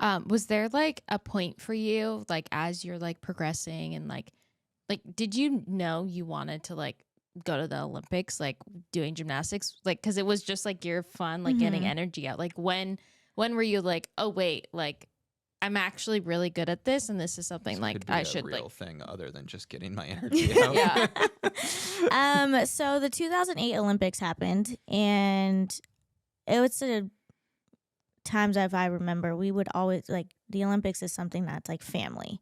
Was there like a point for you, like as you're like progressing and like did you know you wanted to like go to the Olympics, like doing gymnastics, like because it was just like your fun, like getting energy out? Like when were you like, oh wait, like I'm actually really good at this, and this is something This like could be I a should real like thing other than just getting my energy out. Yeah. So the 2008 Olympics happened, and it was times if I remember, we would always like the Olympics is something that's like family.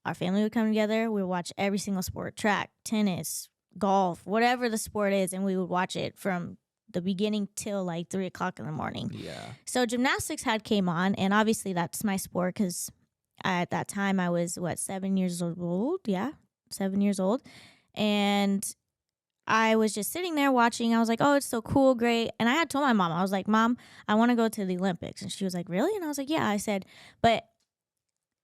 Our family would come together. We would watch every single sport: track, tennis, golf, whatever the sport is, and we would watch it from the beginning till like 3:00 in the morning. Yeah. So gymnastics had came on, and obviously that's my sport because at that time I was 7 years old. Yeah, 7 years old, and I was just sitting there watching. I was like, oh, it's so cool, great. And I had told my mom, I was like, Mom, I want to go to the Olympics. And she was like, really? And I was like, yeah. I said, but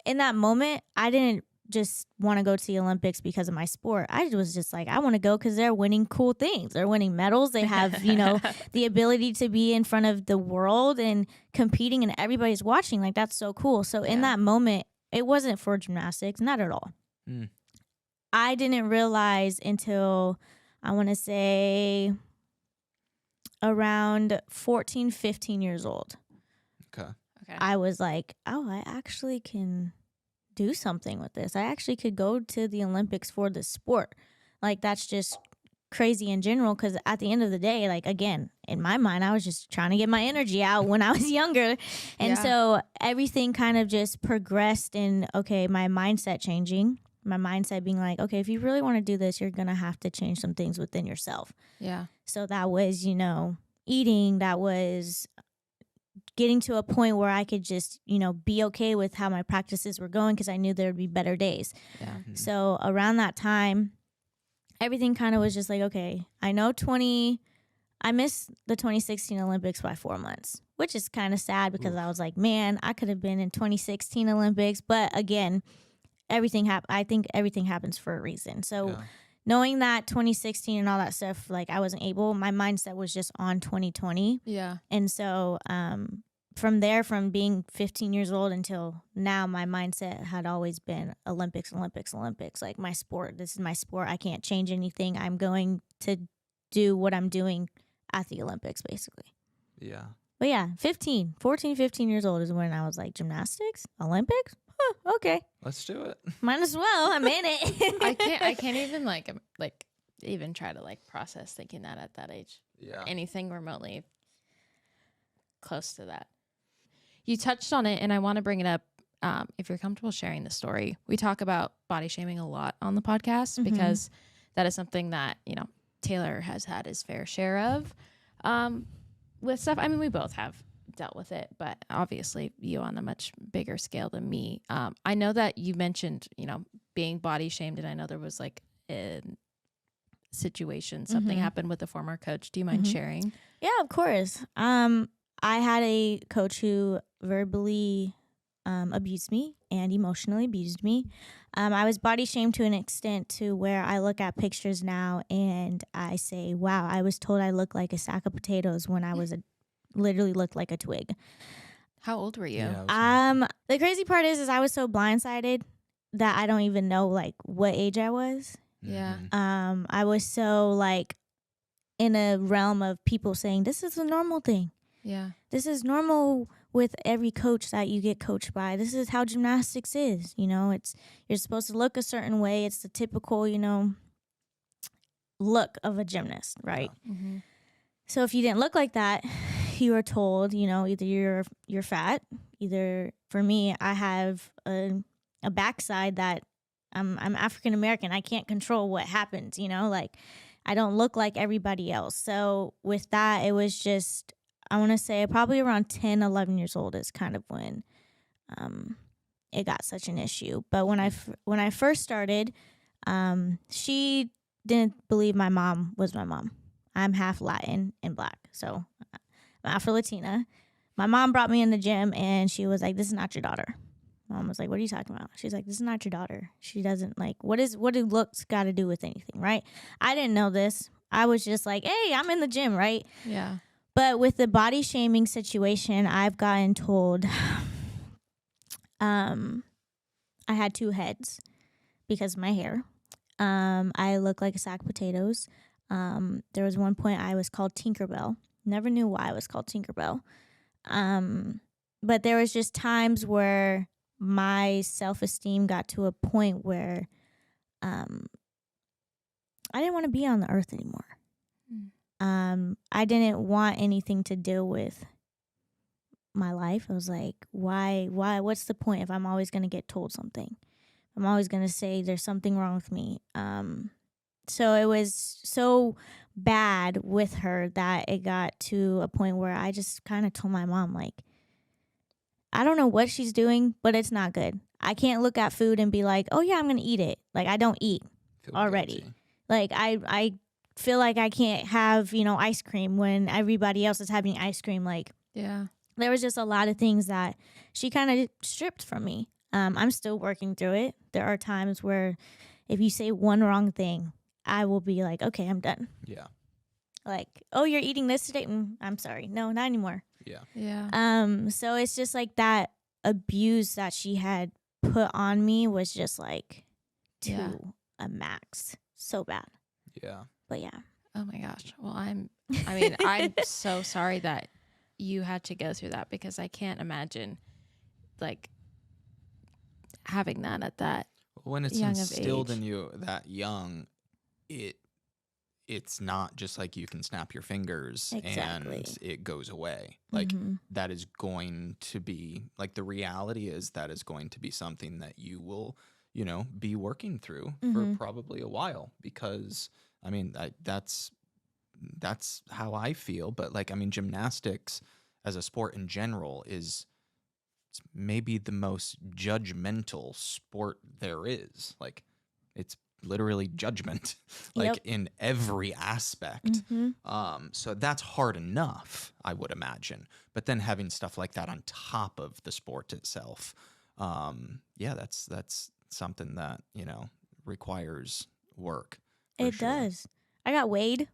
in that moment, I didn't just want to go to the Olympics because of my sport. I was just like, I want to go because they're winning cool things. They're winning medals. They have, the ability to be in front of the world and competing, and everybody's watching. Like, that's so cool. So in that moment, it wasn't for gymnastics, not at all. I didn't realize until, I want to say, around 14, 15 years old. Okay. I was like, oh, I actually can do something with this. I actually could go to the Olympics for this sport. Like, that's just crazy in general, because at the end of the day, like, again, in my mind, I was just trying to get my energy out when I was younger. And so everything kind of just progressed in, okay, my mindset changing. My mindset being like, okay, if you really want to do this, you're going to have to change some things within yourself. Yeah. So that was, eating. That was getting to a point where I could just, be okay with how my practices were going, because I knew there would be better days. Yeah. So around that time, everything kind of was just like, okay, I missed the 2016 Olympics by 4 months, which is kind of sad because I was like, man, I could have been in 2016 Olympics. But again, I think everything happens for a reason. So knowing that 2016 and all that stuff, like, I wasn't able, my mindset was just on 2020. Yeah. And so from there, from being 15 years old until now, my mindset had always been Olympics, Olympics, Olympics. Like, my sport, this is my sport. I can't change anything. I'm going to do what I'm doing at the Olympics, basically. Yeah. But yeah, 14, 15 years old is when I was like, gymnastics, Olympics? Huh, okay. Let's do it. Might as well. I'm in it. I can't even like even try to like process thinking that at that age. Yeah. Anything remotely close to that. You touched on it, and I want to bring it up. If you're comfortable sharing the story, we talk about body shaming a lot on the podcast because that is something that, Taylor has had his fair share of with stuff. I mean, we both have dealt with it, but obviously you on a much bigger scale than me. I know that you mentioned, being body shamed, and I know there was like a situation, something happened with a former coach. Do you mind sharing? Yeah, of course. I had a coach who verbally abused me and emotionally abused me. I was body shamed to an extent to where I look at pictures now and I say, wow, I was told I looked like a sack of potatoes when I was literally looked like a twig. How old were you? Yeah, the crazy part is I was so blindsided that I don't even know like what age I was. Yeah. I was so like in a realm of people saying this is a normal thing. Yeah. This is normal with every coach that you get coached by. This is how gymnastics is. You're supposed to look a certain way. It's the typical, look of a gymnast, right? Yeah. Mm-hmm. So if you didn't look like that, you were told, either you're fat, either for me, I have a backside that I'm African American. I can't control what happens, like I don't look like everybody else. So with that, it was just, I want to say probably around 10, 11 years old is kind of when it got such an issue. But when I first started, she didn't believe my mom was my mom. I'm half Latin and black, so I'm Afro-Latina. My mom brought me in the gym, and she was like, this is not your daughter. Mom was like, what are you talking about? She's like, this is not your daughter. She doesn't like, what do looks got to do with anything, right? I didn't know this. I was just like, hey, I'm in the gym, right? Yeah. But with the body shaming situation, I've gotten told I had 2 heads because of my hair. I look like a sack of potatoes. There was one point I was called Tinkerbell. Never knew why I was called Tinkerbell. But there was just times where my self-esteem got to a point where I didn't want to be on the earth anymore. I didn't want anything to do with my life. I was like, why, what's the point if I'm always going to get told something? I'm always going to say there's something wrong with me. So it was so bad with her that it got to a point where I just kind of told my mom, like, I don't know what she's doing, but it's not good. I can't look at food and be like, oh yeah, I'm going to eat it. Like, I don't eat Feel already. guilty. Like, I feel like I can't have, ice cream when everybody else is having ice cream. Like, Yeah. there was just a lot of things that she kind of stripped from me. I'm still working through it. There are times where if you say one wrong thing, I will be like, okay, I'm done. Yeah. Like, oh, you're eating this today? I'm sorry. No, not anymore. Yeah. Yeah. So it's just like that abuse that she had put on me was just like to a max. So bad. Yeah. But yeah. Oh my gosh. Well, I'm so sorry that you had to go through that, because I can't imagine like having that at that. When it's young of instilled age. in you that young, it's not just like you can snap your fingers Exactly. and it goes away. Like Mhm. that is going to be like, the reality is that is going to be something that you will, be working through for Mhm. probably a while, because I mean, that's how I feel. But like, I mean, gymnastics as a sport in general is maybe the most judgmental sport there is. Like, it's literally judgment, like Yep. in every aspect. Mhm. So that's hard enough, I would imagine. But then having stuff like that on top of the sport itself, yeah, that's something that requires work. for It sure. does. I got weighed.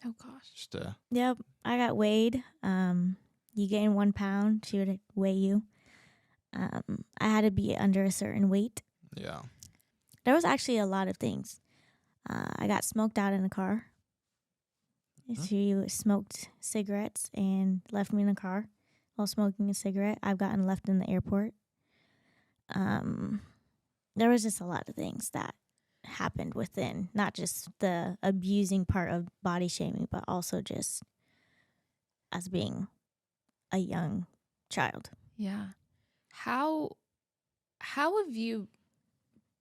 Oh gosh. Just Yep, I got weighed. You gain 1 pound, she would weigh you. I had to be under a certain weight. yeah. There was actually a lot of things. I got smoked out in the car. She smoked cigarettes and left me in the car while smoking a cigarette. I've gotten left in the airport. There was just a lot of things that happened within, not just the abusing part of body shaming, but also just as being a young child. Yeah. How have you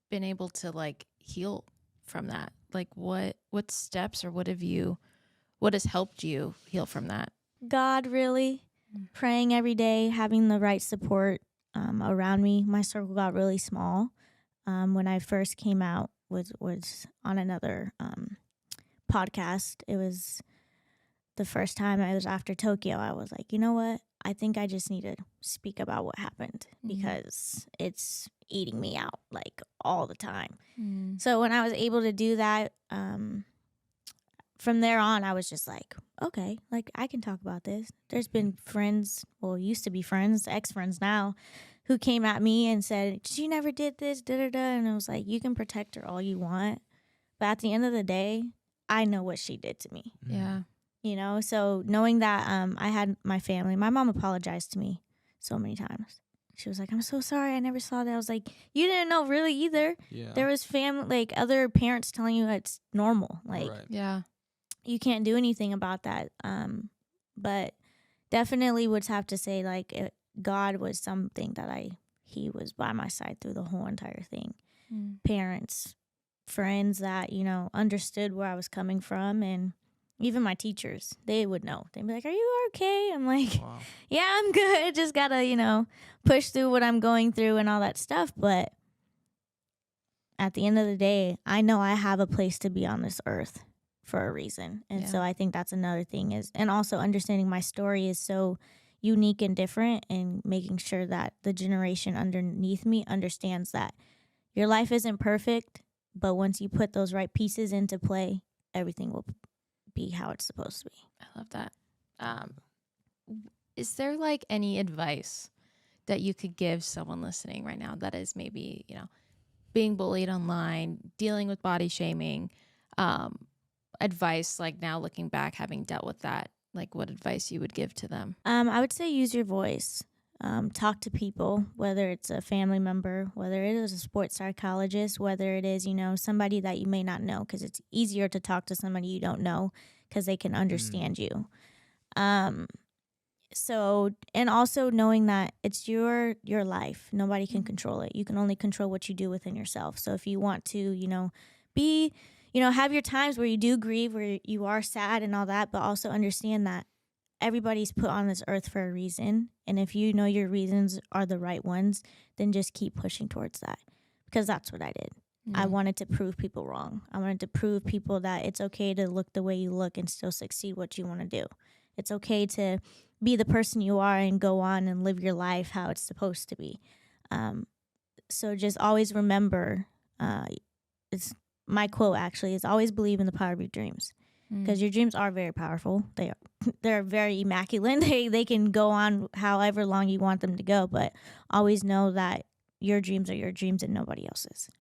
been able to like heal from that? Like what steps or what has helped you heal from that? God, really. Praying every day, having the right support around me. My circle got really small. When I first came out was on another podcast. It was the first time. I was after Tokyo. I was like, you know what? I think I just need to speak about what happened because it's eating me out like all the time. So when I was able to do that, from there on, I was just like, okay, like I can talk about this. There's been friends, well, used to be friends, ex-friends now, who came at me and said, she never did this, da-da-da. And I was like, you can protect her all you want. But at the end of the day, I know what she did to me. Yeah. So knowing that I had my family, my mom apologized to me so many times. She was like, I'm so sorry, I never saw that. I was like, you didn't know really either. Yeah. There was family, like other parents telling you it's normal. Like, Right. Yeah. you can't do anything about that. But definitely would have to say, like, God was something that he was by my side through the whole entire thing. Parents, friends that, understood where I was coming from, and even my teachers, they would know. They'd be like, are you okay? I'm like, Wow. yeah, I'm good. Just gotta, push through what I'm going through and all that stuff. But at the end of the day, I know I have a place to be on this earth for a reason. And so I think that's another thing and also understanding my story is so unique and different, and making sure that the generation underneath me understands that your life isn't perfect, but once you put those right pieces into play, everything will be how it's supposed to be. I love that. Is there like any advice that you could give someone listening right now that is maybe, being bullied online, dealing with body shaming, advice, like now looking back, having dealt with that, like what advice you would give to them? I would say use your voice. Talk to people, whether it's a family member, whether it is a sports psychologist, whether it is, somebody that you may not know, because it's easier to talk to somebody you don't know because they can understand you. So, and also knowing that it's your life. Nobody can control it. You can only control what you do within yourself. So if you want to, be, have your times where you do grieve, where you are sad and all that, but also understand that everybody's put on this earth for a reason. And if you know your reasons are the right ones, then just keep pushing towards that, because that's what I did. I wanted to prove people wrong. I wanted to prove people that it's okay to look the way you look and still succeed what you want to do. It's okay to be the person you are and go on and live your life how it's supposed to be. So just always remember, it's my quote actually is always believe in the power of your dreams, because your dreams are very powerful. They're very immaculate. They can go on however long you want them to go, but always know that your dreams are your dreams and nobody else's.